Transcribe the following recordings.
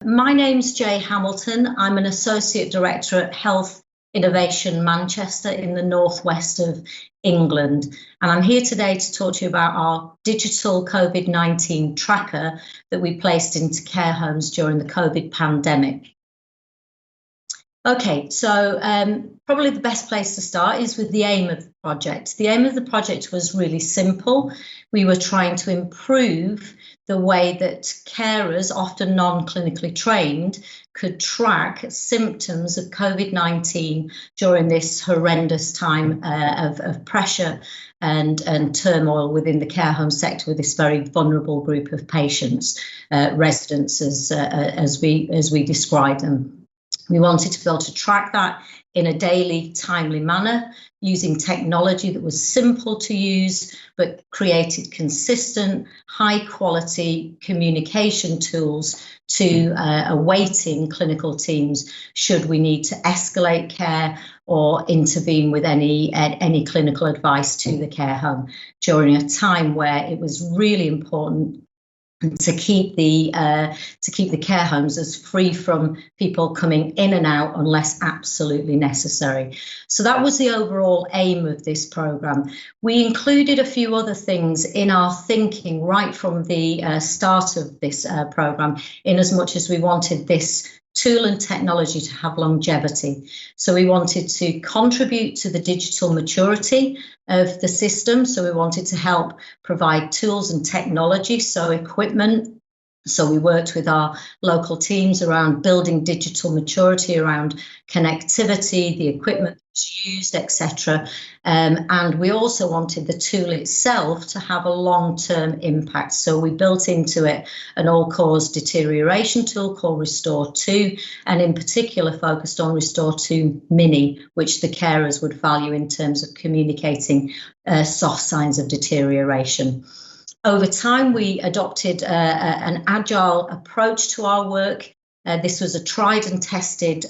My name's Jay Hamilton. I'm an Associate Director at Health Innovation Manchester in the northwest of England. And I'm here today to talk to you about our digital COVID-19 tracker that we placed into care homes during the COVID pandemic. Okay, so probably the best place to start is with the aim of the project. The aim of the project was really simple. We were trying to improve the way that carers, often non-clinically trained, could track symptoms of COVID-19 during this horrendous time of pressure and turmoil within the care home sector with this very vulnerable group of patients, residents as we describe them. We wanted to be able to track that in a daily, timely manner using technology that was simple to use, but created consistent, high-quality communication tools to awaiting clinical teams should we need to escalate care or intervene with any clinical advice to the care home during a time where it was really important to keep the care homes as free from people coming in and out unless absolutely necessary. So that was the overall aim of this programme. We included a few other things in our thinking right from the start of this programme, in as much as we wanted this tool and technology to have longevity. So we wanted to contribute to the digital maturity of the system. So we wanted to help provide tools and technology, so equipment. So we worked with our local teams around building digital maturity around connectivity, the equipment that's used, etc. And we also wanted the tool itself to have a long-term impact. So we built into it an all-cause deterioration tool called Restore 2, and in particular focused on Restore 2 Mini, which the carers would value in terms of communicating soft signs of deterioration. Over time, we adopted an agile approach to our work. This was a tried and tested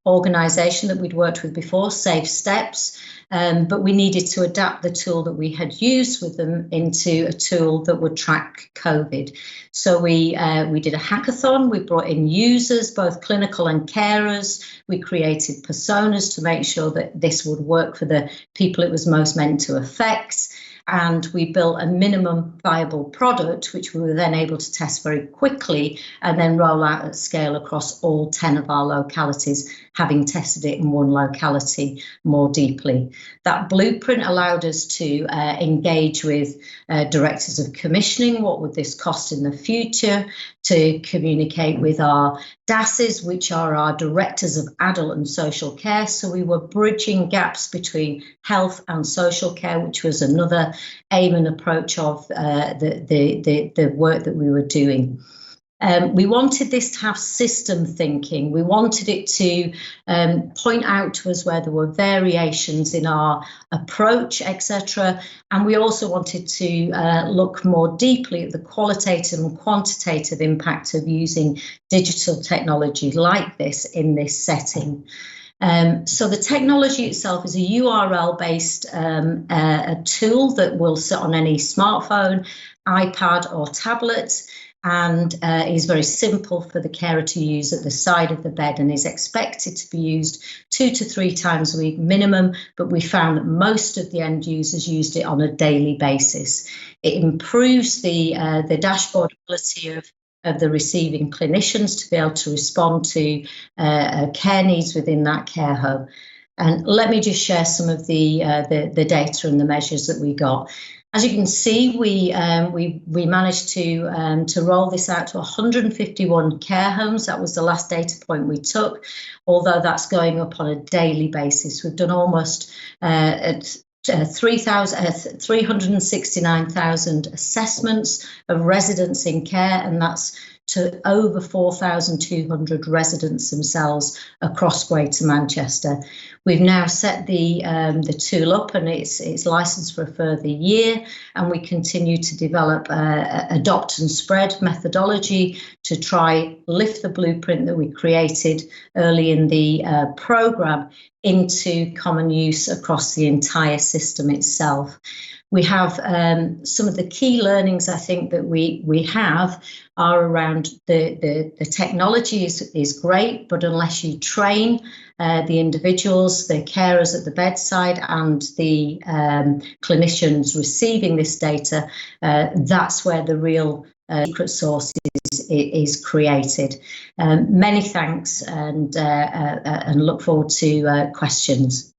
organisation that we'd worked with before, Safe Steps, but we needed to adapt the tool that we had used with them into a tool that would track COVID. So we did a hackathon. We brought in users, both clinical and carers. We created personas to make sure that this would work for the people it was most meant to affect. And we built a minimum viable product, which we were then able to test very quickly and then roll out at scale across all 10 of our localities, having tested it in one locality more deeply. That blueprint allowed us to engage with directors of commissioning. What would this cost in the future? To communicate with our DASs, which are our directors of adult and social care. So we were bridging gaps between health and social care, which was another aim and approach of the work that we were doing. We wanted this to have system thinking. We wanted it to point out to us where there were variations in our approach, etc. And we also wanted to look more deeply at the qualitative and quantitative impact of using digital technology like this in this setting. So the technology itself is a URL-based a tool that will sit on any smartphone, iPad or tablet, and is very simple for the carer to use at the side of the bed and is expected to be used 2 to 3 times a week minimum, but we found that most of the end users used it on a daily basis. It improves the dashboard ability of the receiving clinicians to be able to respond to care needs within that care home. And let me just share some of the data and the measures that we got. As you can see, we managed to roll this out to 151 care homes. That was the last data point we took, although that's going up on a daily basis. We've done almost 369,000 assessments of residents in care, and that's to over 4,200 residents themselves across Greater Manchester. We've now set the tool up, and it's licensed for a further year, and we continue to develop adopt and spread methodology to try lift the blueprint that we created early in the programme into common use across the entire system itself. We have some of the key learnings I think that we have are around the technology is great, but unless you train the individuals, the carers at the bedside and the clinicians receiving this data, that's where the real secret sauce is created. Many thanks, and look forward to questions.